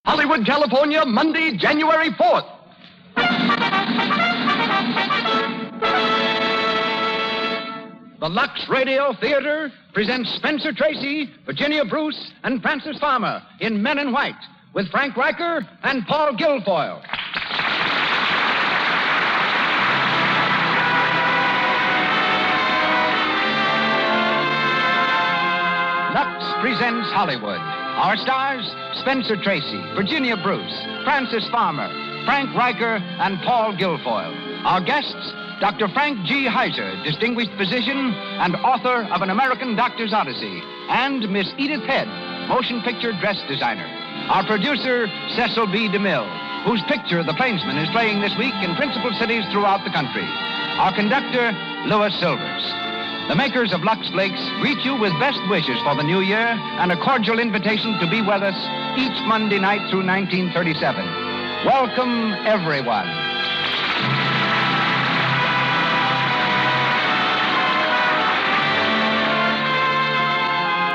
Hollywood, California, Monday, January 4th. The Lux Radio Theatre presents Spencer Tracy, Virginia Bruce, and Francis Farmer in Men in White with Frank Riker and Paul Guilfoyle. Lux presents Hollywood. Our stars, Spencer Tracy, Virginia Bruce, Francis Farmer, Frank Riker, and Paul Guilfoyle. Our guests, Dr. Frank G. Heiser, distinguished physician and author of An American Doctor's Odyssey, and Miss Edith Head, motion picture dress designer. Our producer, Cecil B. DeMille, whose picture, The Plainsman, is playing this week in principal cities throughout the country. Our conductor, Louis Silvers. The makers of Lux Flakes greet you with best wishes for the new year and a cordial invitation to be with us each Monday night through 1937. Welcome, everyone.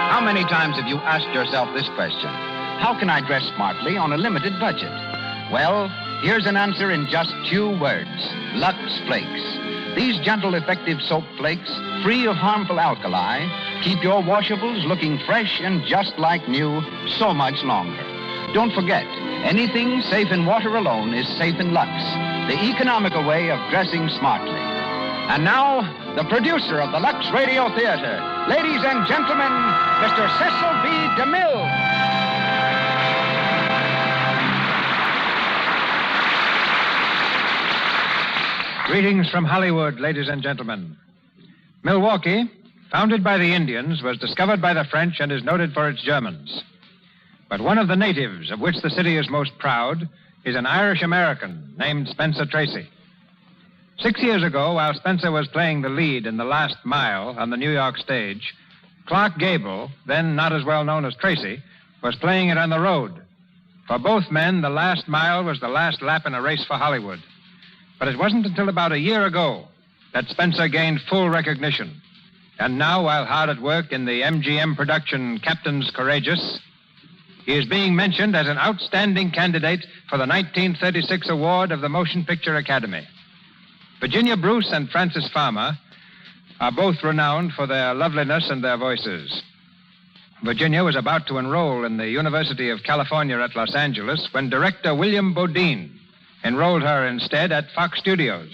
How many times have you asked yourself this question? How can I dress smartly on a limited budget? Well, here's an answer in just 2 words. Lux Flakes. These gentle, effective soap flakes, free of harmful alkali, keep your washables looking fresh and just like new so much longer. Don't forget, anything safe in water alone is safe in Lux, the economical way of dressing smartly. And now, the producer of the Lux Radio Theatre, ladies and gentlemen, Mr. Cecil B. DeMille. Greetings from Hollywood, ladies and gentlemen. Milwaukee, founded by the Indians, was discovered by the French and is noted for its Germans. But one of the natives of which the city is most proud is an Irish-American named Spencer Tracy. 6 years ago, while Spencer was playing the lead in The Last Mile on the New York stage, Clark Gable, then not as well known as Tracy, was playing it on the road. For both men, The Last Mile was the last lap in a race for Hollywood. But it wasn't until about a year ago that Spencer gained full recognition. And now, while hard at work in the MGM production Captains Courageous, he is being mentioned as an outstanding candidate for the 1936 award of the Motion Picture Academy. Virginia Bruce and Francis Farmer are both renowned for their loveliness and their voices. Virginia was about to enroll in the University of California at Los Angeles when director William Bodine enrolled her instead at Fox Studios.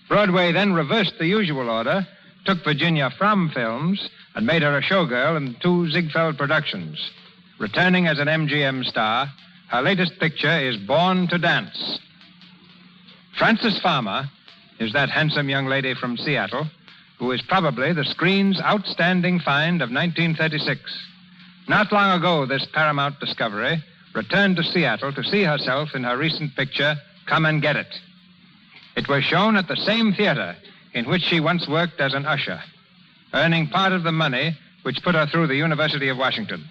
Broadway then reversed the usual order, took Virginia from films, and made her a showgirl in 2 Ziegfeld productions. Returning as an MGM star, her latest picture is Born to Dance. Francis Farmer is that handsome young lady from Seattle who is probably the screen's outstanding find of 1936. Not long ago, this Paramount discovery returned to Seattle to see herself in her recent picture, Come and Get It. It was shown at the same theater in which she once worked as an usher, earning part of the money which put her through the University of Washington.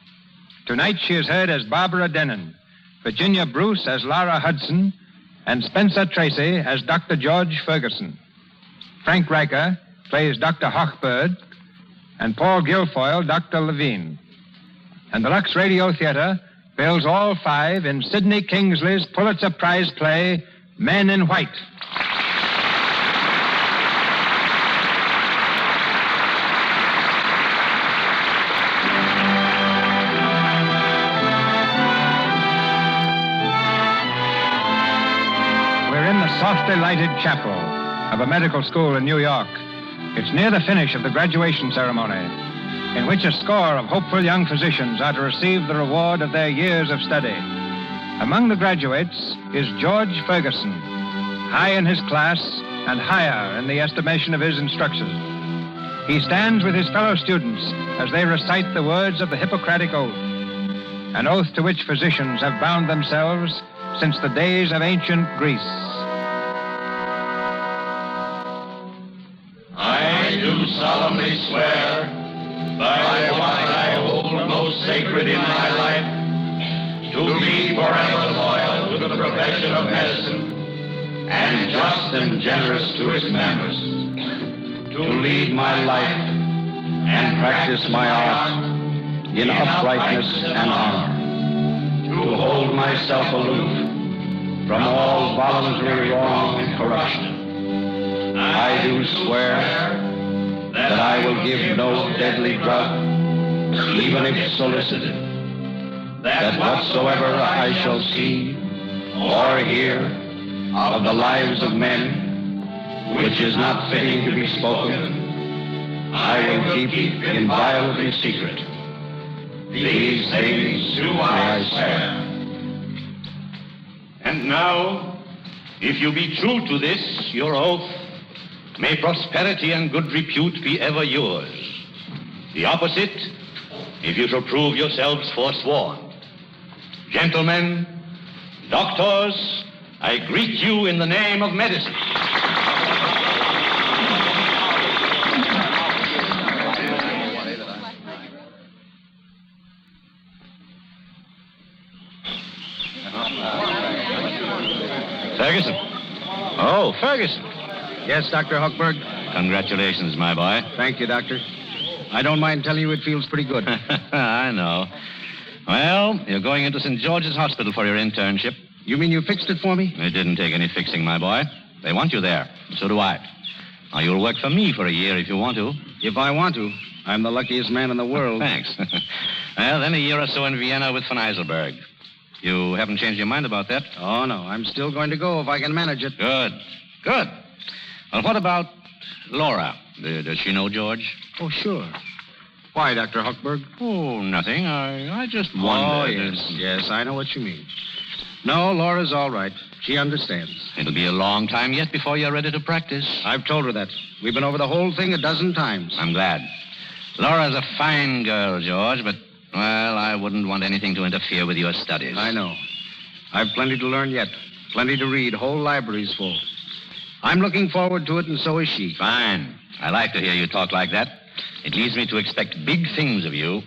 Tonight she is heard as Barbara Denon, Virginia Bruce as Laura Hudson, and Spencer Tracy as Dr. George Ferguson. Frank Riker plays Dr. Hochberg, and Paul Guilfoyle, Dr. Levine. And the Lux Radio Theatre bills all 5 in Sidney Kingsley's Pulitzer Prize play, Men in White. We're in the softly lighted chapel of a medical school in New York. It's near the finish of the graduation ceremony, in which a score of hopeful young physicians are to receive the reward of their years of study. Among the graduates is George Ferguson, high in his class and higher in the estimation of his instructors. He stands with his fellow students as they recite the words of the Hippocratic Oath, an oath to which physicians have bound themselves since the days of ancient Greece. I do solemnly swear by what I hold most sacred in my life, to be forever loyal to the profession of medicine, and just and generous to its members, to lead my life and practice my art in uprightness and honor, to hold my myself aloof from all voluntary wrong and corruption. I do swear that I will give no deadly drug, even if solicited, that whatsoever I shall see or hear of the lives of men, which is not fitting to be spoken, I will keep inviolably secret. These things do I swear. And now, if you be true to this, your oath, may prosperity and good repute be ever yours. The opposite, if you shall prove yourselves forsworn. Gentlemen, doctors, I greet you in the name of medicine. Ferguson. Oh, Ferguson. Yes, Dr. Hochberg? Congratulations, my boy. Thank you, Doctor. I don't mind telling you it feels pretty good. I know. Well, you're going into St. George's Hospital for your internship. You mean you fixed it for me? It didn't take any fixing, my boy. They want you there. So do I. Now, you'll work for me for a year if you want to. If I want to. I'm the luckiest man in the world. Thanks. Well, then a year or so in Vienna with von Eiselberg. You haven't changed your mind about that? Oh, no. I'm still going to go if I can manage it. Good. Good. Well, what about Laura? Does she know George? Oh, sure. Why, Dr. Hochberg? Oh, nothing. I just wondered. Oh, yes, I know what you mean. No, Laura's all right. She understands. It'll be a long time yet before you're ready to practice. I've told her that. We've been over the whole thing a dozen times. I'm glad. Laura's a fine girl, George, but, well, I wouldn't want anything to interfere with your studies. I know. I've plenty to learn yet. Plenty to read. Whole libraries full. I'm looking forward to it, and so is she. Fine. I like to hear you talk like that. It leads me to expect big things of you.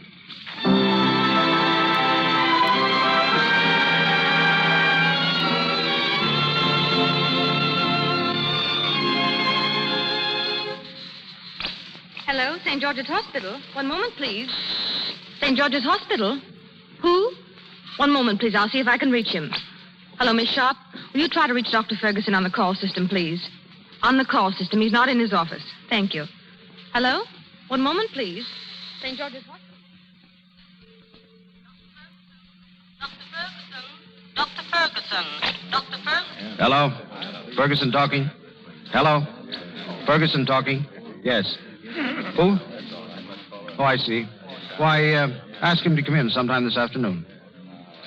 Hello, St. George's Hospital. One moment, please. St. George's Hospital? Who? One moment, please. I'll see if I can reach him. Hello, Miss Sharp. Will you try to reach Dr. Ferguson on the call system, please? On the call system. He's not in his office. Thank you. Hello? One moment, please. St. George's Hospital. Dr. Ferguson. Dr. Ferguson. Hello? Ferguson talking? Hello? Ferguson talking? Yes. Who? Oh, I see. Why, ask him to come in sometime this afternoon.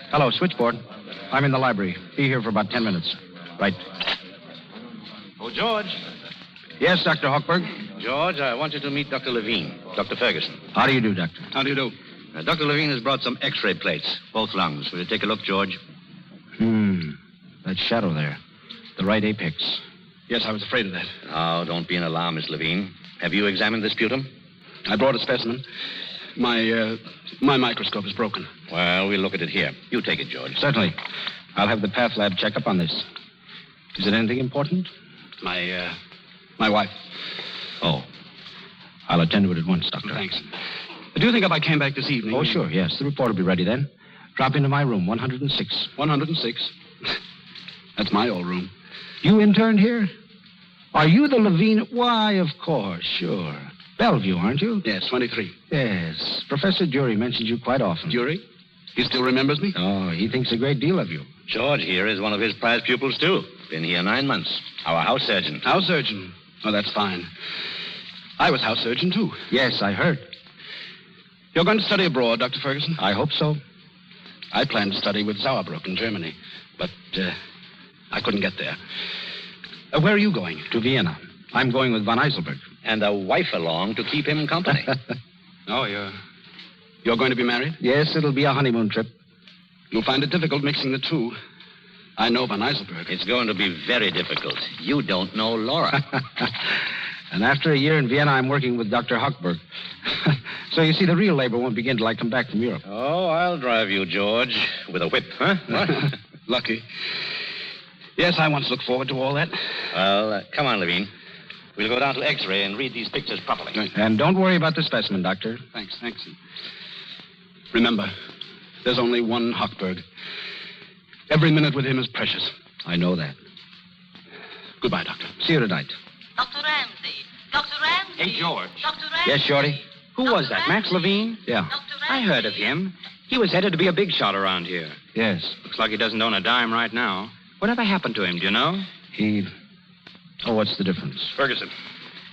Hello, switchboard. I'm in the library. Be here for about 10 minutes. Right. Oh, George. Yes, Dr. Hochberg? George, I want you to meet Dr. Levine, Dr. Ferguson. How do you do, Doctor? How do you do? Dr. Levine has brought some X-ray plates, both lungs. Will you take a look, George? That shadow there. The right apex. Yes, I was afraid of that. Oh, don't be an alarm, Miss Levine. Have you examined the sputum? I brought a specimen. My microscope is broken. Well, we'll look at it here. You take it, George. Certainly. I'll have the path lab check up on this. Is it anything important? My wife. Oh. I'll attend to it at once, Doctor. Thanks. Do you think if I came back this evening? Oh, sure, yes. The report will be ready then. Drop into my room, 106. 106? That's my old room. You interned here? Are you the Levine? Why, of course, sure. Bellevue, aren't you? Yes, 23. Yes. Professor Dury mentions you quite often. Dury? He still remembers me? Oh, he thinks a great deal of you. George here is one of his prize pupils, too. Been here 9 months. Our house surgeon. House surgeon? Oh, that's fine. I was house surgeon, too. Yes, I heard. You're going to study abroad, Dr. Ferguson? I hope so. I planned to study with Sauerbruck in Germany, but I couldn't get there. Where are you going? To Vienna. I'm going with von Eiselberg. And a wife along to keep him company. Oh, you're going to be married? Yes, it'll be a honeymoon trip. You'll find it difficult mixing the two. I know von Eiselberg. It's going to be very difficult. You don't know Laura. And after a year in Vienna, I'm working with Dr. Hochberg. So you see, the real labor won't begin till I come back from Europe. Oh, I'll drive you, George, with a whip, huh? What? Lucky. Yes, I once looked forward to all that. Well, come on, Levine. We'll go down to X-ray and read these pictures properly. Right. And don't worry about the specimen, Doctor. Thanks. Remember, there's only one Hochberg. Every minute with him is precious. I know that. Goodbye, Doctor. See you tonight. Dr. Ramsey. Dr. Ramsey. Hey, George. Dr. Ramsey. Yes, Shorty? Who was that, Max Levine? Yeah. Dr. Ramsey. I heard of him. He was headed to be a big shot around here. Yes. Looks like he doesn't own a dime right now. Whatever happened to him, do you know? He... Oh, what's the difference? Ferguson,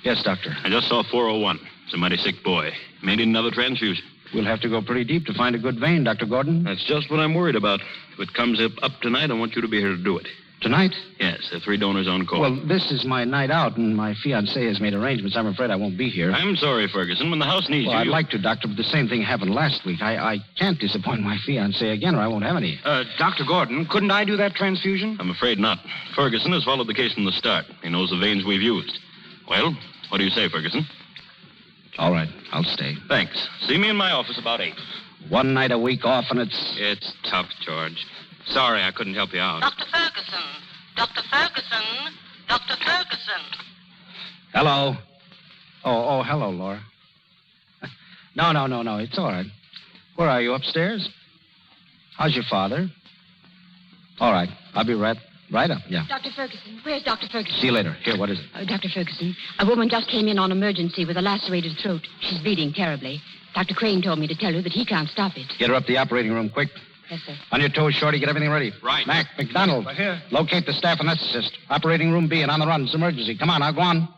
Yes, Doctor. I just saw 401. It's a mighty sick boy. May need another transfusion. We'll have to go pretty deep to find a good vein, Dr. Gordon. That's just what I'm worried about. If it comes up tonight, I want you to be here to do it. Tonight? Yes, there are 3 donors on call. Well, this is my night out, and my fiancée has made arrangements. I'm afraid I won't be here. I'm sorry, Ferguson. When the house needs Well, you... I'd like to, Doctor, but the same thing happened last week. I can't disappoint my fiancée again, or I won't have any. Dr. Gordon, couldn't I do that transfusion? I'm afraid not. Ferguson has followed the case from the start. He knows the veins we've used. Well, what do you say, Ferguson? All right, I'll stay. Thanks. See me in my office about 8. One night a week off, and it's... It's tough, George. Sorry I couldn't help you out. Dr. Ferguson. Dr. Ferguson. Dr. Ferguson. Hello. Oh, hello, Laura. No. It's all right. Where are you, upstairs? How's your father? All right. I'll be right up, yeah. Dr. Ferguson. Where's Dr. Ferguson? See you later. Here, what is it? Dr. Ferguson, a woman just came in on emergency with a lacerated throat. She's bleeding terribly. Dr. Crane told me to tell her that he can't stop it. Get her up to the operating room, quick. Yes, sir. On your toes, Shorty. Get everything ready. Right. Mac, McDonald. Right here. Locate the staff anesthetist. Operating room B and on the run. It's emergency. Come on, now, go on.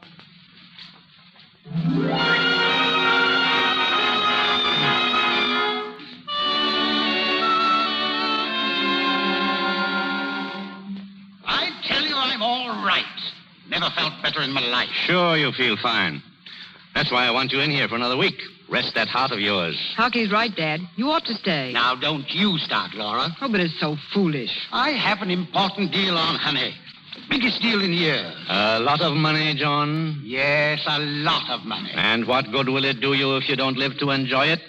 I tell you, I'm all right. Never felt better in my life. Sure, you feel fine. That's why I want you in here for another week. Rest that heart of yours. Hockey's right, Dad. You ought to stay. Now, don't you start, Laura. Oh, but it's so foolish. I have an important deal on honey. Biggest deal in years. A lot of money, John. Yes, a lot of money. And what good will it do you if you don't live to enjoy it?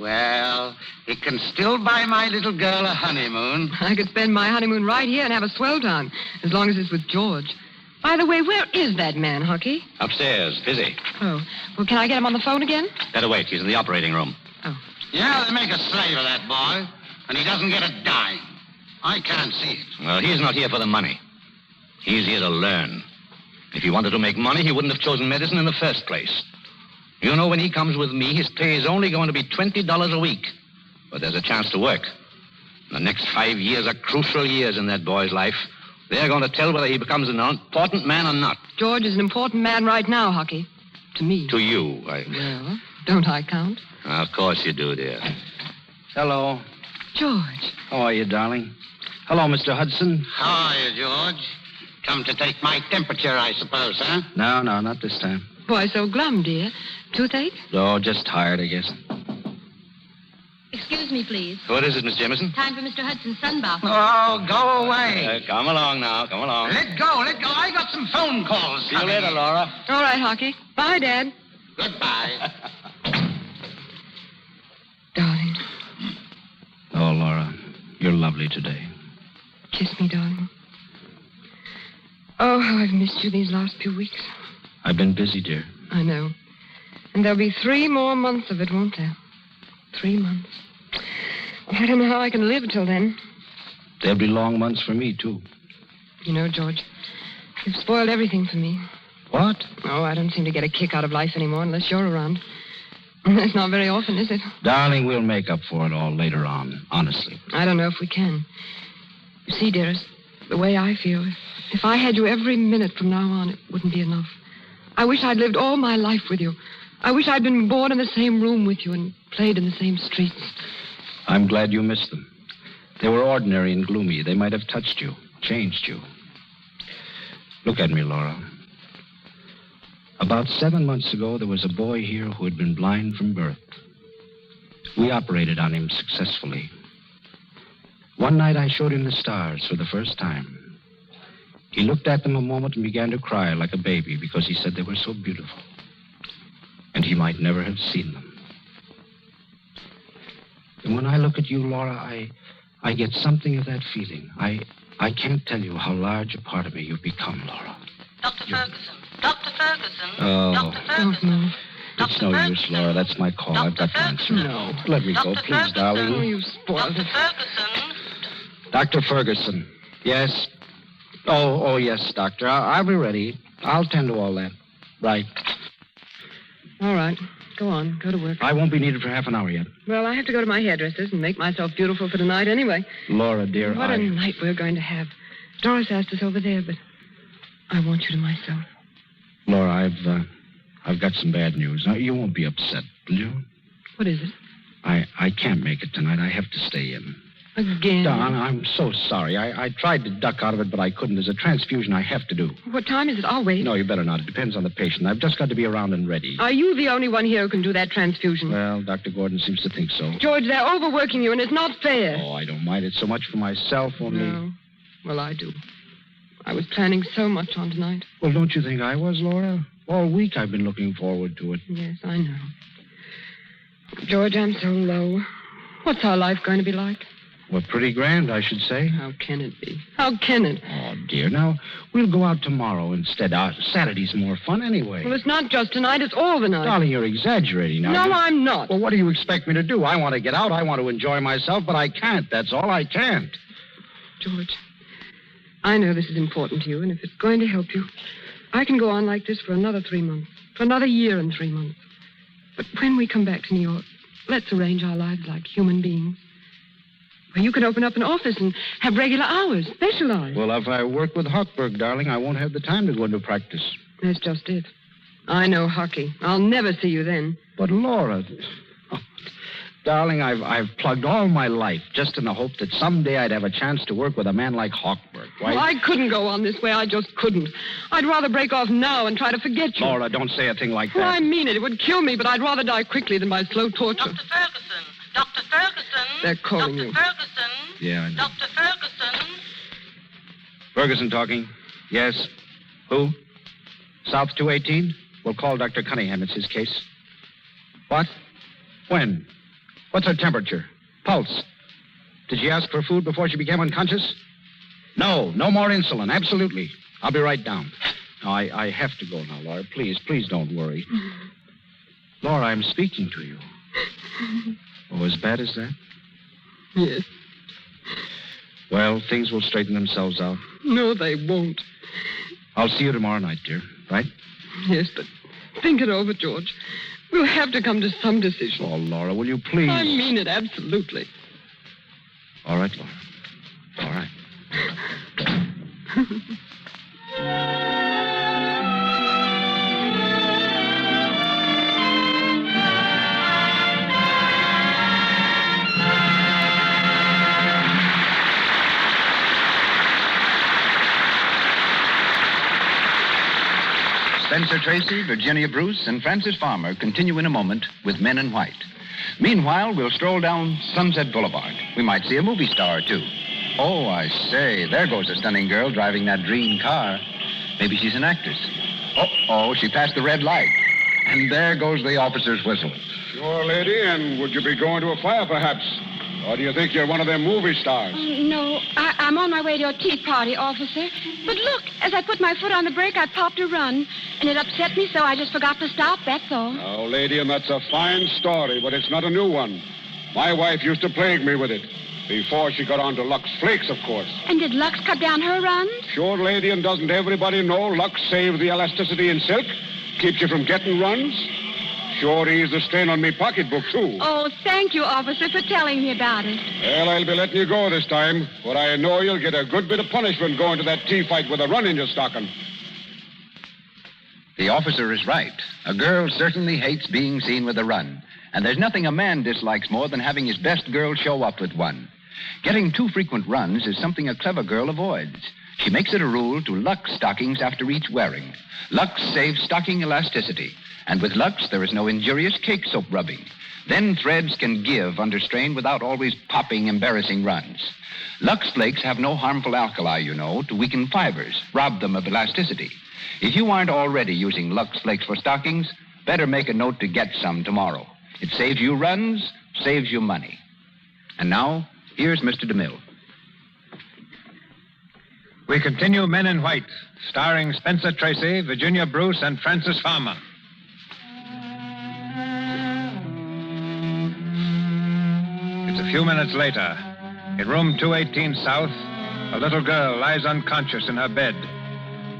Well, it can still buy my little girl a honeymoon. I could spend my honeymoon right here and have a swell time, as long as it's with George. By the way, where is that man, Hockey? Upstairs, busy. Oh, well, can I get him on the phone again? Better wait. He's in the operating room. Oh. Yeah, they make a slave of that boy, and he doesn't get a dime. I can't see it. Well, he's not here for the money. He's here to learn. If he wanted to make money, he wouldn't have chosen medicine in the first place. You know, when he comes with me, his pay is only going to be $20 a week. But there's a chance to work. The next 5 years are crucial years in that boy's life. They're going to tell whether he becomes an important man or not. George is an important man right now, Hockey. To me. To you. Well, don't I count? Of course you do, dear. Hello. George. How are you, darling? Hello, Mr. Hudson. How are you, George? Come to take my temperature, I suppose, huh? No, not this time. Why so glum, dear? Toothache? Oh, just tired, I guess. Excuse me, please. What is it, Miss Jameson? Time for Mr. Hudson's sunbath. Oh, go away. Come along now. Come along. Let go. I got some phone calls. See you later, Laura. All right, Hockey. Bye, Dad. Goodbye. Darling, Oh, Laura, you're lovely today. kiss me, darling. Oh, how I've missed you these last few weeks. I've been busy, dear. I know. And there'll be 3 more months of it, won't there? 3 months. I don't know how I can live till then. There'll be long months for me, too. You know, George, you've spoiled everything for me. What? Oh, I don't seem to get a kick out of life anymore unless you're around. That's not very often, is it? Darling, we'll make up for it all later on, honestly. I don't know if we can. You see, dearest, the way I feel, if I had you every minute from now on, it wouldn't be enough. I wish I'd lived all my life with you. I wish I'd been born in the same room with you and played in the same streets. I'm glad you missed them. They were ordinary and gloomy. They might have touched you, changed you. Look at me, Laura. About 7 months ago, there was a boy here who had been blind from birth. We operated on him successfully. One night, I showed him the stars for the first time. He looked at them a moment and began to cry like a baby because he said they were so beautiful. And he might never have seen them. And when I look at you, Laura, I get something of that feeling. I can't tell you how large a part of me you've become, Laura. Dr. Ferguson. Dr. Ferguson. Oh. Dr. Don't Ferguson. move. It's no use, Laura. That's my call. I've got to answer. No. Let me go, Dr. please, Ferguson. Oh, darling. you spoiled Dr. it. Ferguson. Dr. Ferguson. Yes. Oh, yes, Doctor. I'll be ready. I'll tend to all that. Right. All right. Go on. Go to work. I won't be needed for half an hour yet. Well, I have to go to my hairdresser's and make myself beautiful for tonight anyway. Laura, dear, What a night we're going to have. Doris asked us over there, but I want you to myself. Laura, I've got some bad news. Now, you won't be upset, will you? What is it? I can't make it tonight. I have to stay in. Again? Don, I'm so sorry. I tried to duck out of it, but I couldn't. There's a transfusion I have to do. What time is it? I'll wait. No, you better not. It depends on the patient. I've just got to be around and ready. Are you the only one here who can do that transfusion? Well, Dr. Gordon seems to think so. George, they're overworking you, and it's not fair. Oh, I don't mind it so much for myself, only... No. Well, I do. I was planning so much on tonight. Well, don't you think I was, Laura? All week I've been looking forward to it. Yes, I know. George, I'm so low. What's our life going to be like? Well, pretty grand, I should say. How can it be? How can it? Oh, dear. Now, we'll go out tomorrow instead. Saturday's more fun anyway. Well, it's not just tonight. It's all the night. Darling, you're exaggerating now. No, I'm not. Well, what do you expect me to do? I want to get out. I want to enjoy myself, but I can't. That's all. I can't. George, I know this is important to you, and if it's going to help you, I can go on like this for another 3 months, for another year and 3 months. But when we come back to New York, let's arrange our lives like human beings. Well, you can open up an office and have regular hours, specialized. Well, if I work with Hochberg, darling, I won't have the time to go into practice. That's just it. I know hockey. I'll never see you then. But, Laura... Darling, I've plugged all my life just in the hope that someday I'd have a chance to work with a man like Hochberg, right? Well, I couldn't go on this way. I just couldn't. I'd rather break off now and try to forget you. Laura, don't say a thing like that. Well, I mean it. It would kill me, but I'd rather die quickly than by slow torture. Dr. Ferguson. Dr. Ferguson. They're calling you. Dr. Ferguson. Yeah, I know. Dr. Ferguson. Ferguson talking. Yes. Who? South 218? We'll call Dr. Cunningham. It's his case. What? When? What's her temperature? Pulse? Did she ask for food before she became unconscious? No more insulin. Absolutely. I'll be right down. No, I have to go now, Laura. Please don't worry. Laura, I'm speaking to you. Oh, as bad as that? Yes. Well, things will straighten themselves out. No, they won't. I'll see you tomorrow night, dear. Right? Yes, but think it over, George. We'll have to come to some decision. Oh, Laura, will you please? I mean it, absolutely. All right, Laura. All right. Spencer Tracy, Virginia Bruce, and Francis Farmer continue in a moment with Men in White. Meanwhile, we'll stroll down Sunset Boulevard. We might see a movie star or two. Oh, I say, there goes a stunning girl driving that green car. Maybe she's an actress. Oh, she passed the red light. And there goes the officer's whistle. Sure, lady, and would you be going to a fire, perhaps? Or do you think you're one of them movie stars? No, I'm on my way to a tea party, officer. But look, as I put my foot on the brake, I popped a run. And it upset me, so I just forgot to stop, that's all. Oh, lady, and that's a fine story, but it's not a new one. My wife used to plague me with it. Before she got on to Lux Flakes, of course. And did Lux cut down her runs? Sure, lady, and doesn't everybody know Lux saves the elasticity in silk? Keeps you from getting runs? Sure eased the strain on me pocketbook, too. Oh, thank you, officer, for telling me about it. Well, I'll be letting you go this time, but I know you'll get a good bit of punishment going to that tea fight with a run in your stocking. The officer is right. A girl certainly hates being seen with a run. And there's nothing a man dislikes more than having his best girl show up with one. Getting too frequent runs is something a clever girl avoids. She makes it a rule to Lux stockings after each wearing. Lux saves stocking elasticity. And with Lux, there is no injurious cake soap rubbing. Then threads can give under strain without always popping embarrassing runs. Lux Flakes have no harmful alkali, you know, to weaken fibers, rob them of elasticity. If you aren't already using Lux Flakes for stockings, better make a note to get some tomorrow. It saves you runs, saves you money. And now, here's Mr. DeMille. We continue Men in White, starring Spencer Tracy, Virginia Bruce, and Francis Farmer. It's a few minutes later. In room 218 South, a little girl lies unconscious in her bed.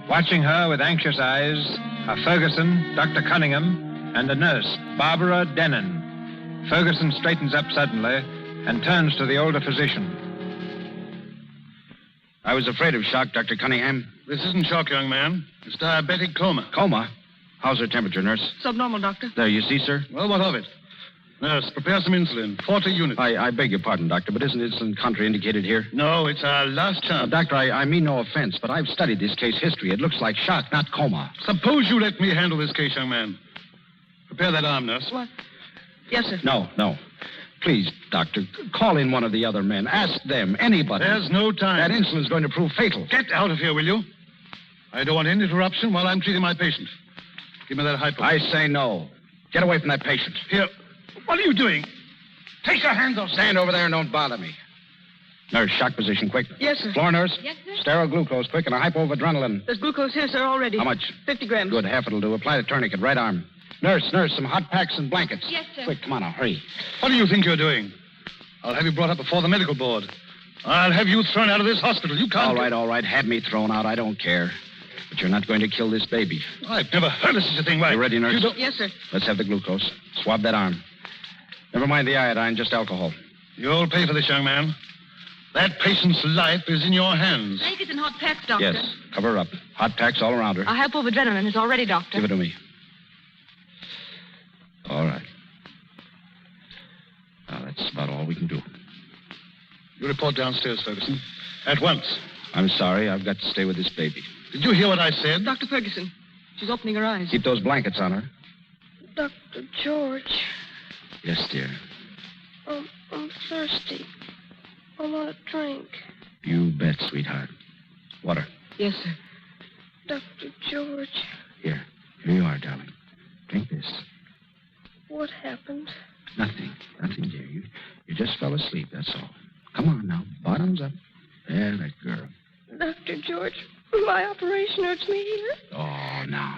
Watching her with anxious eyes are Ferguson, Dr. Cunningham, and a nurse, Barbara Denon. Ferguson straightens up suddenly and turns to the older physician. I was afraid of shock, Dr. Cunningham. This isn't shock, young man. It's diabetic coma. Coma? How's her temperature, nurse? Subnormal, Doctor. There, you see, sir? Well, what of it? Nurse, prepare some insulin. 40 units. I beg your pardon, Doctor, but isn't insulin contraindicated here? No, it's our last chance. Doctor, I mean no offense, but I've studied this case history. It looks like shock, not coma. Suppose you let me handle this case, young man. Prepare that arm, nurse. What? Yes, sir. No. Please, Doctor, call in one of the other men. Ask them, anybody. There's no time. That insulin's going to prove fatal. Get out of here, will you? I don't want any interruption while I'm treating my patient. Give me that hypo. I say no. Get away from that patient. Here. What are you doing? Take your hands off. Stand over there and don't bother me. Nurse, shock position, quick. Yes, sir. Floor nurse? Yes, sir. Sterile glucose, quick, and a hypo of adrenaline. There's glucose here, sir, already. How much? 50 grams. Good, half it'll do. Apply the tourniquet, right arm. Nurse, some hot packs and blankets. Yes, sir. Quick, come on now, hurry. What do you think you're doing? I'll have you brought up before the medical board. I'll have you thrown out of this hospital. You can't... All right. Have me thrown out. I don't care. But you're not going to kill this baby. I've never heard of such a thing. Why? You ready, nurse? You don't... Yes, sir. Let's have the glucose. Swab that arm. Never mind the iodine, just alcohol. You'll pay for this, young man. That patient's life is in your hands. Blankets and hot packs, Doctor. Yes, cover her up. Hot packs all around her. A hypo of adrenaline is already, Doctor. Give it to me. All right. Now, that's about all we can do. You report downstairs, Ferguson. At once. I'm sorry. I've got to stay with this baby. Did you hear what I said? Dr. Ferguson, she's opening her eyes. Keep those blankets on her. Dr. George, Yes, dear. I'm thirsty. I want a drink. You bet, sweetheart. Water. Yes, sir. Dr. George, Here you are, darling. Drink this. what happened? Nothing, dear. You just fell asleep, that's all. Come on now, bottoms up. There, that girl. Dr. George, my operation hurts me here. Oh, now.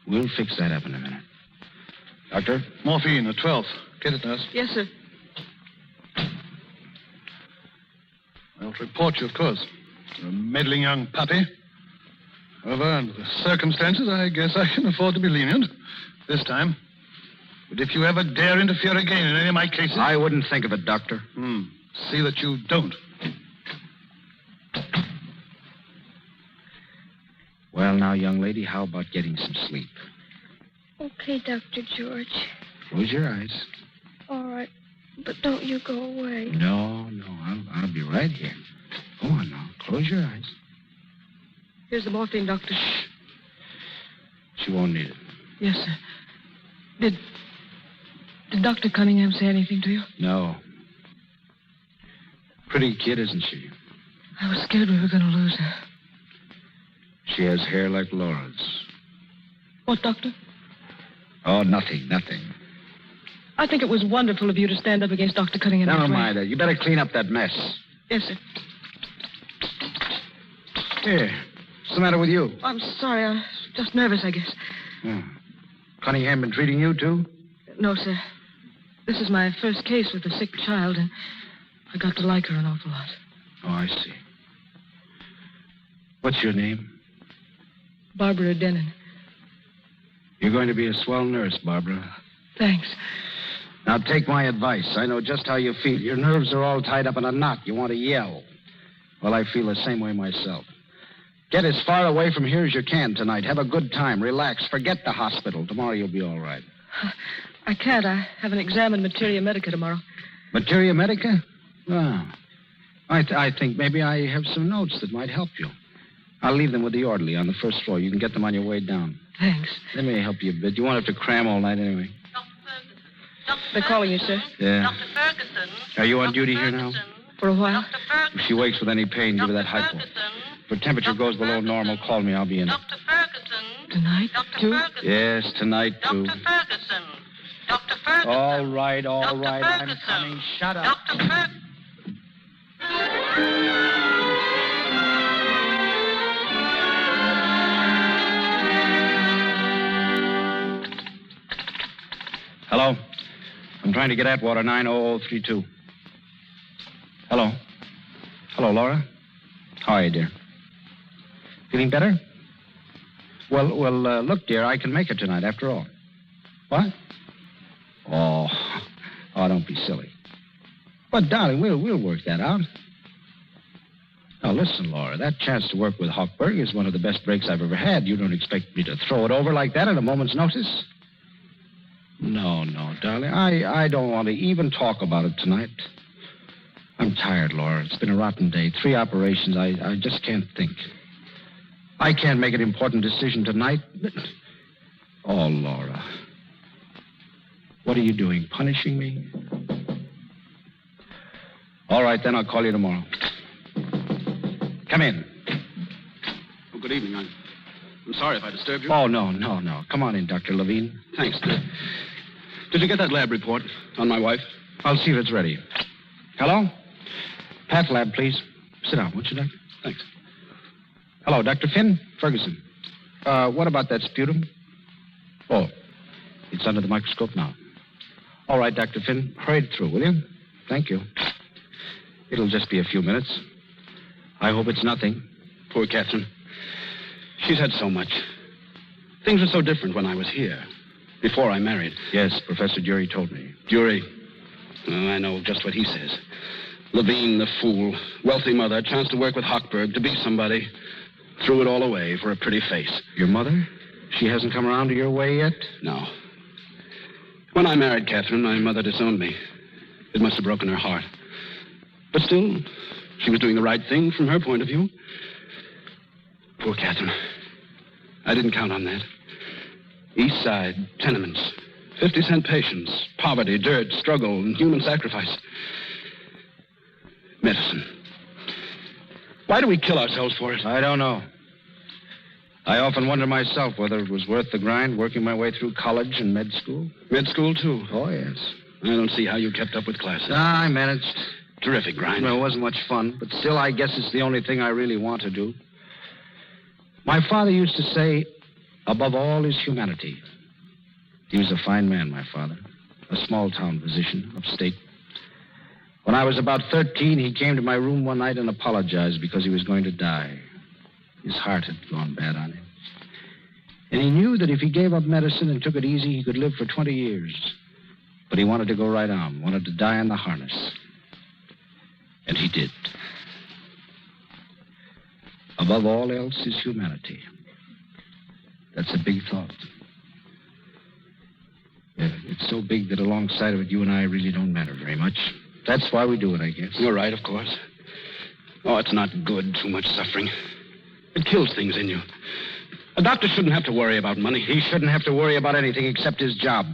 We'll fix that up in a minute. Doctor? Morphine, the 12th. Get it, nurse. Yes, sir. I'll report you, of course. You're a meddling young puppy. However, under the circumstances, I guess I can afford to be lenient. This time. But if you ever dare interfere again in any of my cases... I wouldn't think of it, Doctor. See that you don't. Well, now, young lady, how about getting some sleep? Okay, Dr. George. Close your eyes. All right, but don't you go away. No, I'll be right here. Go on now, close your eyes. Here's the morphine, Doctor. She won't need it. Yes, sir. Did Dr. Cunningham say anything to you? No. Pretty kid, isn't she? I was scared we were going to lose her. She has hair like Laura's. What, Doctor? Oh, nothing. I think it was wonderful of you to stand up against Dr. Cunningham. Never mind that. You better clean up that mess. Yes, sir. Here. What's the matter with you? I'm sorry. I was just nervous, I guess. Cunningham been treating you, too? No, sir. This is my first case with a sick child, and I got to like her an awful lot. Oh, I see. What's your name? Barbara Denon. You're going to be a swell nurse, Barbara. Thanks. Now, take my advice. I know just how you feel. Your nerves are all tied up in a knot. You want to yell. Well, I feel the same way myself. Get as far away from here as you can tonight. Have a good time. Relax. Forget the hospital. Tomorrow you'll be all right. I can't. I have an exam in Materia Medica tomorrow. Materia Medica? Well, I think maybe I have some notes that might help you. I'll leave them with the orderly on the first floor. You can get them on your way down. Thanks. They may help you a bit. You won't have to cram all night anyway. Dr. Ferguson. They're calling you, sir. Yeah. Dr. Ferguson. Are you on duty here now? For a while. Dr. Ferguson. If she wakes with any pain, give her that hypo. If her temperature goes below normal, call me. I'll be in. Dr. Ferguson. Tonight, Dr. too? Ferguson. Yes, tonight, too. Dr. Ferguson. Dr. Ferguson. All right. Dr. I'm Ferguson. coming. Shut up. Dr. Ferguson. Hello. I'm trying to get Atwater 90032. Hello. Hello, Laura. How are you, dear? Feeling better? Well, look, dear, I can make it tonight after all. What? Oh, don't be silly. But, darling, we'll work that out. Now, listen, Laura, that chance to work with Hochberg is one of the best breaks I've ever had. You don't expect me to throw it over like that at a moment's notice? No, darling, I don't want to even talk about it tonight. I'm tired, Laura. It's been a rotten day. 3 operations. I just can't think. I can't make an important decision tonight. Oh, Laura. What are you doing? Punishing me? All right, then I'll call you tomorrow. Come in. Oh, good evening. I'm sorry if I disturbed you. Oh, no. Come on in, Dr. Levine. Thanks. Did you get that lab report on my wife? I'll see if it's ready. Hello? Path lab, please. Sit down, won't you, Doctor? Thanks. Hello, Dr. Finn Ferguson. What about that sputum? Oh, it's under the microscope now. All right, Dr. Finn, hurry it through, will you? Thank you. It'll just be a few minutes. I hope it's nothing. Poor Catherine. She's had so much. Things were so different when I was here, before I married. Yes, Professor Dury told me. Dury? Oh, I know just what he says. Levine, the fool. Wealthy mother, chance to work with Hochberg, to be somebody. Threw it all away for a pretty face. Your mother? She hasn't come around to your way yet? No. When I married Catherine, my mother disowned me. It must have broken her heart. But still, she was doing the right thing from her point of view. Poor Catherine. I didn't count on that. East Side, tenements, 50-cent patients, poverty, dirt, struggle, and human sacrifice. Medicine. Why do we kill ourselves for it? I don't know. I often wonder myself whether it was worth the grind working my way through college and med school. Med school, too? Oh, yes. I don't see how you kept up with classes. I managed. Terrific grind. Well, it wasn't much fun, but still, I guess it's the only thing I really want to do. My father used to say, above all is humanity. He was a fine man, my father. A small-town physician, upstate. When I was about 13, he came to my room one night and apologized because he was going to die. His heart had gone bad on him. And he knew that if he gave up medicine and took it easy, he could live for 20 years. But he wanted to go right on, wanted to die in the harness. And he did. Above all else is humanity. That's a big thought. It's so big that alongside of it, you and I really don't matter very much. That's why we do it, I guess. You're right, of course. Oh, it's not good, too much suffering. It kills things in you. A doctor shouldn't have to worry about money. He shouldn't have to worry about anything except his job.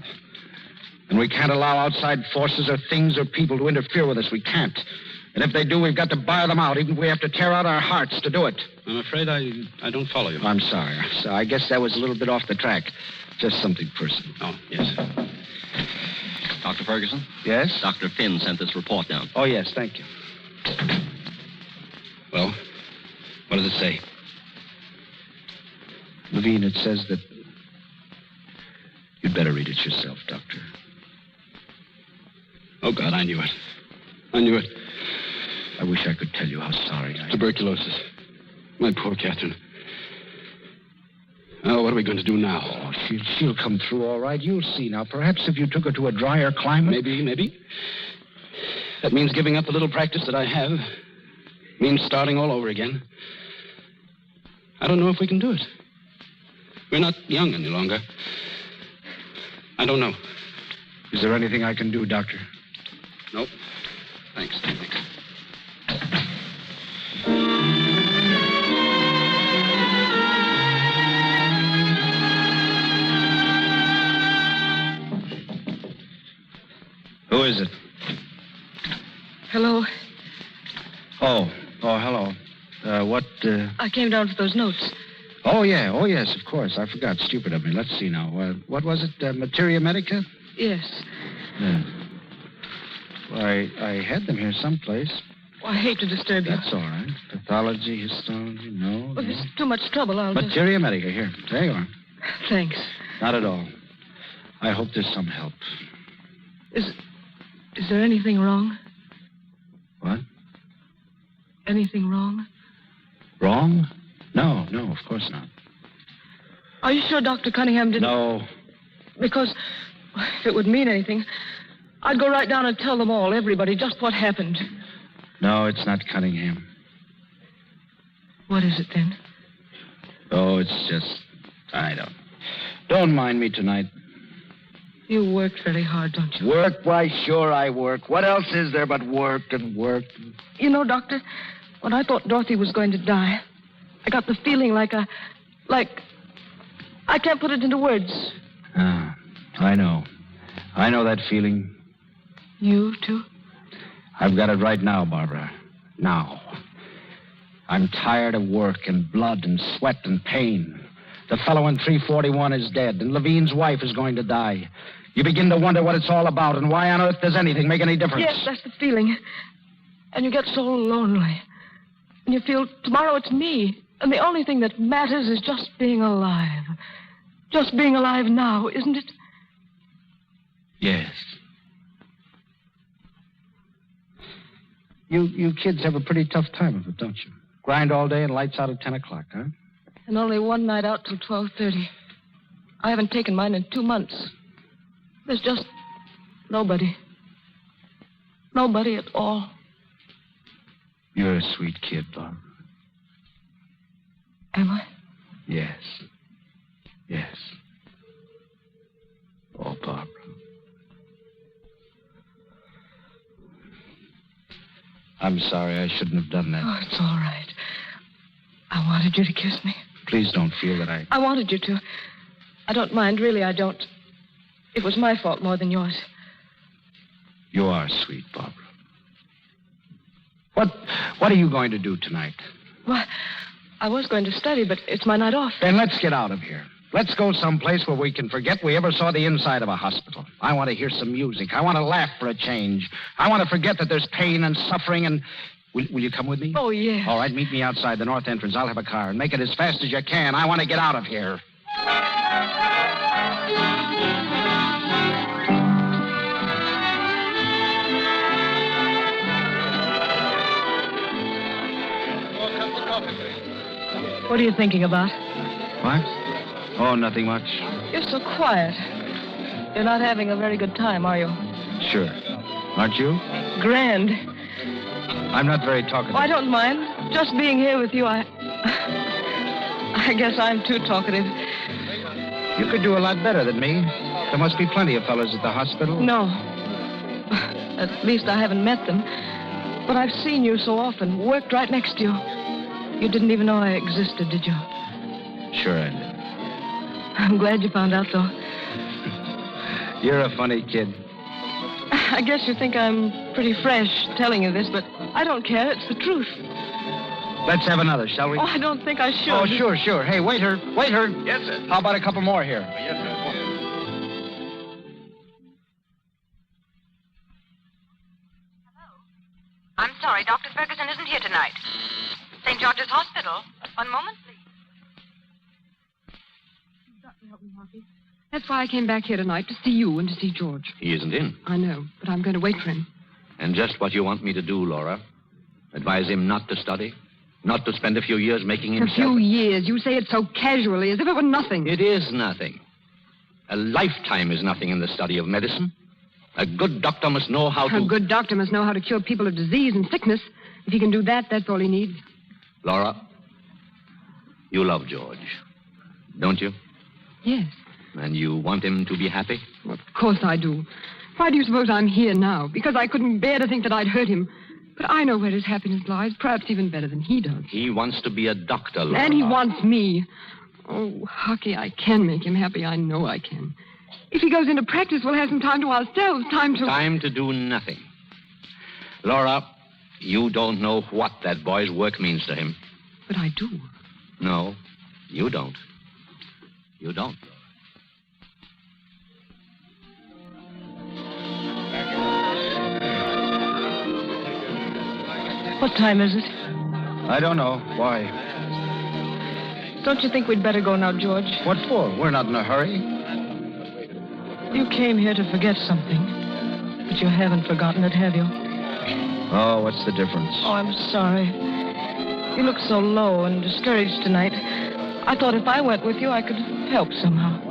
And we can't allow outside forces or things or people to interfere with us. We can't. And if they do, we've got to buy them out, even if we have to tear out our hearts to do it. I'm afraid I don't follow you. I'm sorry. I guess that was a little bit off the track. Just something personal. Oh, yes. Dr. Ferguson? Yes? Dr. Finn sent this report down. Oh, yes, thank you. Well, what does it say? Levine, it says that you'd better read it yourself, Doctor. Oh, God, I knew it. I knew it. I wish I could tell you how sorry I am. Tuberculosis. My poor Catherine. Oh, what are we going to do now? Oh, she'll come through all right. You'll see now. Perhaps if you took her to a drier climate. Maybe. That means giving up the little practice that I have. Means starting all over again. I don't know if we can do it. We're not young any longer. I don't know. Is there anything I can do, Doctor? Nope. Thanks. Who is it? Hello. Oh, hello. I came down for those notes. Oh, yeah. Oh, yes, of course. I forgot. Stupid of me. Let's see now. What was it? Materia Medica? Yes. Yeah. Well, I had them here someplace. Well, I hate to disturb you. That's all right. Pathology, histology, no. Well, there's too much trouble. I'll just... Materia Medica, here. There you are. Thanks. Not at all. I hope there's some help. Is there anything wrong? What? anything wrong? Wrong? No, of course not. Are you sure Dr. Cunningham didn't... No. Because if it would mean anything, I'd go right down and tell them all, everybody, just what happened. No, it's not Cunningham. What is it then? Oh, it's just... Don't mind me tonight. You worked very hard, don't you? Work? Why, sure I work. What else is there but work and work? You know, Doctor, when I thought Dorothy was going to die, I got the feeling like I can't put it into words. Ah, I know. I know that feeling. You, too? I've got it right now, Barbara. Now. I'm tired of work and blood and sweat and pain. The fellow in 341 is dead, and Levine's wife is going to die. You begin to wonder what it's all about and why on earth does anything make any difference. Yes, that's the feeling. And you get so lonely. And you feel tomorrow it's me. And the only thing that matters is just being alive. Just being alive now, isn't it? Yes. You kids have a pretty tough time of it, don't you? Grind all day and lights out at 10 o'clock, huh? And only one night out till 12:30. I haven't taken mine in 2 months. There's just nobody. Nobody at all. You're a sweet kid, Barbara. Am I? Yes. Yes. Oh, Barbara. I'm sorry. I shouldn't have done that. Oh, it's all right. I wanted you to kiss me. Please don't feel that I wanted you to. I don't mind. Really, I don't. It was my fault more than yours. You are sweet, Barbara. What are you going to do tonight? Well, I was going to study, but it's my night off. Then let's get out of here. Let's go someplace where we can forget we ever saw the inside of a hospital. I want to hear some music. I want to laugh for a change. I want to forget that there's pain and suffering and... Will you come with me? Oh, yes. All right, meet me outside the north entrance. I'll have a car, and make it as fast as you can. I want to get out of here. What are you thinking about? What? Oh, nothing much. You're so quiet. You're not having a very good time, are you? Sure. Aren't you? Grand. I'm not very talkative. Oh, I don't mind. Just being here with you, I guess I'm too talkative. You could do a lot better than me. There must be plenty of fellows at the hospital. No. At least I haven't met them. But I've seen you so often, worked right next to you. You didn't even know I existed, did you? Sure I did. I'm glad you found out, though. You're a funny kid. I guess you think I'm pretty fresh telling you this, but I don't care. It's the truth. Let's have another, shall we? Oh, I don't think I should. Oh, sure. Hey, waiter. Yes, sir. How about a couple more here? Yes, sir. I'm sorry, Dr. Ferguson isn't here tonight. St. George's Hospital. One moment, please. You've got to help me, Harvey. That's why I came back here tonight, to see you and to see George. He isn't in. I know, but I'm going to wait for him. And just what you want me to do, Laura. Advise him not to study, not to spend a few years making himself... A few years. You say it so casually, as if it were nothing. It is nothing. A lifetime is nothing in the study of medicine. A good doctor must know how to... A good doctor must know how to cure people of disease and sickness. If he can do that, that's all he needs. Laura, you love George, don't you? Yes. And you want him to be happy? Well, of course I do. Why do you suppose I'm here now? Because I couldn't bear to think that I'd hurt him. But I know where his happiness lies, perhaps even better than he does. He wants to be a doctor, Laura. And he wants me. Oh, Hockey, I can make him happy. I know I can. If he goes into practice, we'll have some time to ourselves, time to do nothing. Laura, you don't know what that boy's work means to him. But I do. No, you don't. You don't. What time is it? I don't know. Why? Don't you think we'd better go now, George? What for? We're not in a hurry. You came here to forget something. But you haven't forgotten it, have you? Oh, what's the difference? Oh, I'm sorry. You look so low and discouraged tonight. I thought if I went with you, I could help somehow.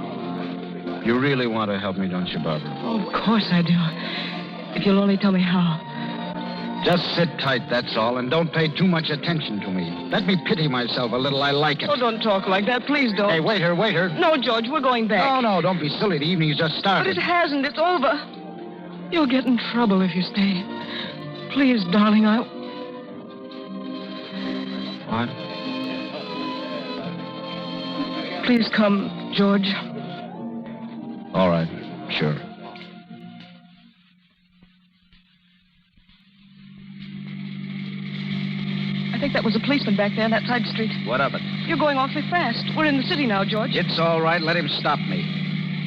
You really want to help me, don't you, Barbara? Oh, of course I do. If you'll only tell me how. Just sit tight, that's all, and don't pay too much attention to me. Let me pity myself a little. I like it. Oh, don't talk like that. Please don't. Hey, waiter. No, George, we're going back. No, don't be silly. The evening's just But started. it hasn't. It's over. You'll get in trouble if you stay. Please, darling, What? Please come, George. All right, sure. I think that was a policeman back there on that side street. What of it? You're going awfully fast. We're in the city now, George. It's all right. Let him stop me.